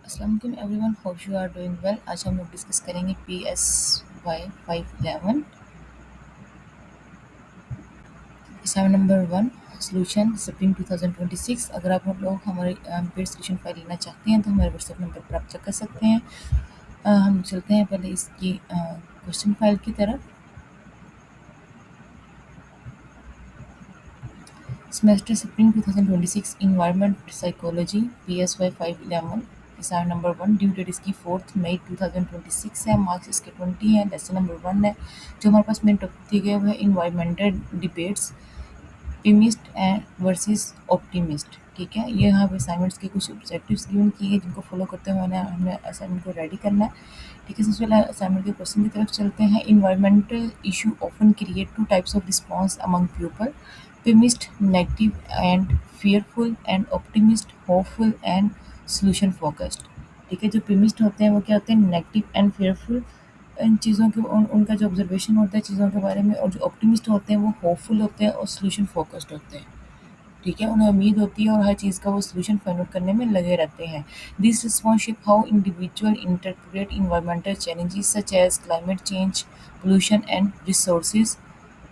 अस्सलाम वालेकुम everyone, hope you are doing well. आज हम लोग डिस्कस करेंगे PSY 511 assignment number 1 solution spring 2026। अगर आप लोग हमारे पेड सोल्यूशन फाइल लेना चाहते हैं तो हमारे व्हाट्सएप नंबर पर आप चेक कर सकते हैं। हम चलते हैं पहले इसकी क्वेश्चन फाइल की तरफ। Semester spring 2026 environment psychology PSY 511 assignment number 1। Due date इसकी 4 मई 2026 है। मार्क्स इसके 20 हैं। लेसन नंबर 1 है। जो हमारे पास मेन टॉपिक दिए गए हुए हैं environmental debates, pessimist and versus optimist. ठीक है, ये यहाँ पे असाइनमेंट्स के कुछ ऑब्जेक्टिव्स गिवन किए हैं जिनको फॉलो करते हुए हमने असाइनमेंट को रेडी करना है। ठीक है, सबसे पहले असाइनमेंट के क्वेश्चन की तरफ चलते हैं। Environmental issue often create two types of response among people, pessimist negative and fearful and optimist hopeful and solution focused. ठीक है, जो पेमिस्ट होते हैं वो क्या होते हैं, नेगेटिव एंड fearful इन चीज़ों के उनका जो ऑब्जर्वेशन होता है चीज़ों के बारे में, और जो ऑप्टिमिस्ट होते हैं वो होपफुल होते हैं और सोल्यूशन फोकस्ड होते हैं। ठीक है, उन्हें उम्मीद होती है और हर चीज़ का वो सोल्यूशन फाइंड आउट करने में लगे रहते हैं। This response how individual interpret environmental challenges such as climate change, pollution and resources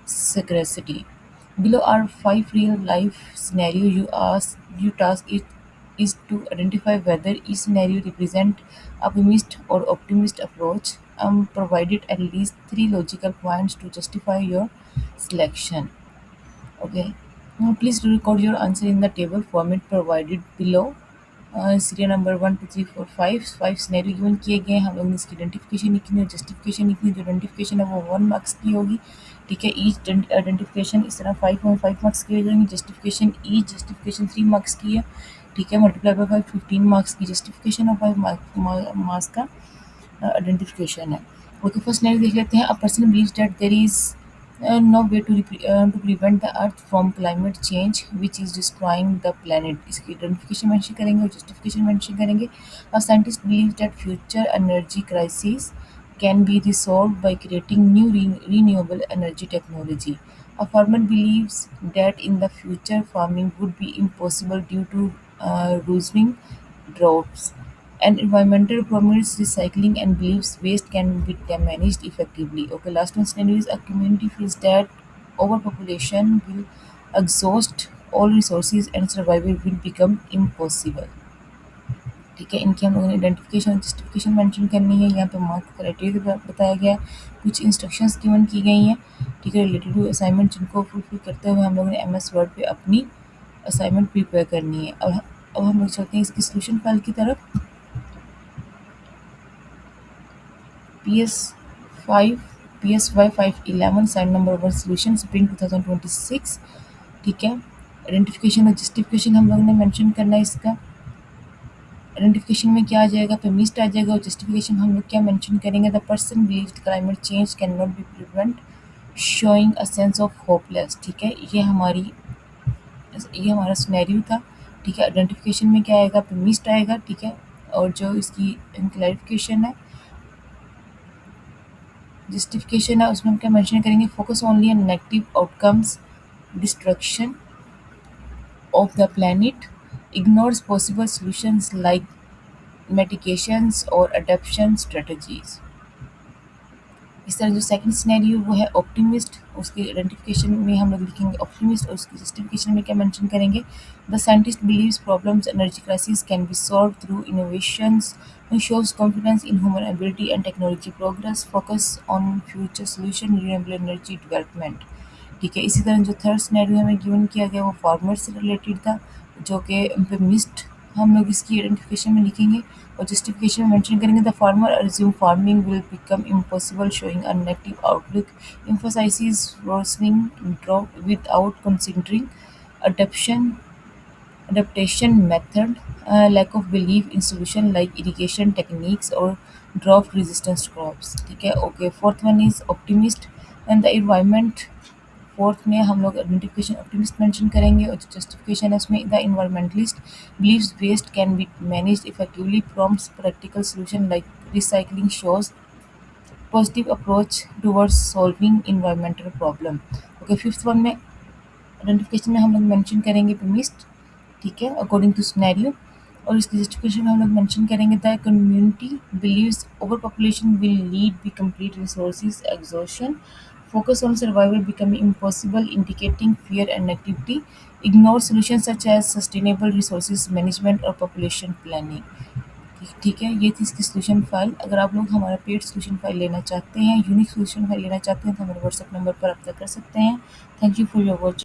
scarcity. Below are 5 real-life scenarios. You task it is to identify whether each scenario represent a pessimist or optimist approach. Provided at least 3 logical points to justify your selection. Okay. Now please record your answer in the table format provided below. Serial number 1 2 3 4 5 scenario given किए गए हैं। हम लोग ने इसकी identification लिखनी है, justification लिखनी है। जो आइडेंटिफिकेशन है वो 1 मार्क्स की होगी। ठीक है, ईच आइडेंटिफिकेशन इस तरह 5 मार्क्स की हो जाएंगी। जस्टिफिकेशन 3 मार्क्स की है। ठीक है, मल्टीप्लाई बाय 5 15 मार्क्स की जस्टिफिकेशन और 5 मार्क्स का आइडेंटिफिकेशन है। ओके, फर्स्ट सिनेरियो देख लेते हैं। A person believes that there is no way to prevent the earth from climate change which is destroying the planet। इसकी आइडेंटिफिकेशन मेंशन करेंगे और जस्टिफिकेशन मेंशन करेंगे। A scientist believes that future energy crises can be resolved by creating new renewable energy technology। A farmer believes that in the future farming would be impossible due to losing droughts। An environmental promotes recycling and believes waste can be managed effectively. Okay, last one scenario is a community feels that overpopulation will exhaust all resources and survival will become impossible। ठीक है, इनकी हम लोगों ने identification और justification mention करनी है। यहाँ पे मार्क क्राइटेरिया बताया गया है, कुछ इंस्ट्रक्शंस गिवन की गई हैं। ठीक है, रिलेटेड टू असाइनमेंट जिनको फुलफिल करते हुए हम लोगों ने MS वर्ड पे अपनी असाइनमेंट प्रिपेयर करनी है। अब हम लोग चलते हैं इसकी सोल्यूशन फाइल की तरफ। PSY 511 साइन नंबर 1 सोल्यूशन स्प्रिंग 2026। ठीक है, आइडेंटिफिकेशन और जस्टिफिकेशन हम लोगों ने मेंशन करना है। इसका आइडेंटिफिकेशन में क्या आ जाएगा, फेमिनिस्ट आ जाएगा, और जस्टिफिकेशन हम लोग क्या मेंशन करेंगे, the person believes climate change can not be prevent showing a sense of hopeless. ठीक है, ये हमारा सिनेरियो था। ठीक है, आइडेंटिफिकेशन में क्या आएगा, फेमिनिस्ट आएगा। ठीक है, और जो इसकी क्लैरिफिकेशन है, जस्टिफिकेशन है, उसमें हम क्या मेंशन करेंगे, focus only on negative outcomes, destruction of the planet, ignores possible solutions like mitigations और अडॉप्शन स्ट्रेटजीज। इस तरह जो सेकंड सिनेरियो वो है ऑप्टिमिस्ट। उसकी आइडेंटिफिकेशन में हम लोग लिखेंगे ऑप्टिमिस्ट और उसकी जस्टिफिकेशन में क्या मेंशन करेंगे, the scientist believes problems energy crisis can be solve through innovations and shows confidence in human ability and technology progress, focus on future solution, renewable energy development। ठीक है, इसी तरह जो थर्ड सिनेरियो हमें given किया गया वो फार्मर से रिलेटेड था, जो कि मिस्ट हम लोग इसकी आइडेंटिफिकेशन में लिखेंगे और जस्टिफिकेशन में मेंशन करेंगे, the farmer assume farming will become impossible showing a negative outlook, emphasizes worsening drought without considering adoption adaptation method, lack of belief in solution like irrigation techniques or drought resistant crops। ठीक है, okay, fourth one is optimist and the environment. Fourth में हम लोग identification optimist mention करेंगे और जो justification है उसमें the environmentalist believes waste can be managed effectively, prompts practical solution like recycling, shows positive approach towards solving environmental problem. Okay, fifth one में identification में हम लोग मेंशन करेंगे पेमिस्ट। ठीक है, अकॉर्डिंग टू सिनेरियो और इसकी जस्टिफिकेशन में हम लोग मेंशन करेंगे the community believes over population will lead be complete resources exhaustion, focus on survival becoming impossible, indicating fear and negativity, ignore solutions such as sustainable resources management और population planning। ठीक है, ये थी इसकी सोल्यूशन फाइल। अगर आप लोग हमारा पेड सोल्यूशन फाइल लेना चाहते हैं, यूनिक सोल्यूशन फाइल लेना चाहते हैं, तो हमारे व्हाट्सएप नंबर पर रब्ता कर सकते हैं। Thank you for your watching.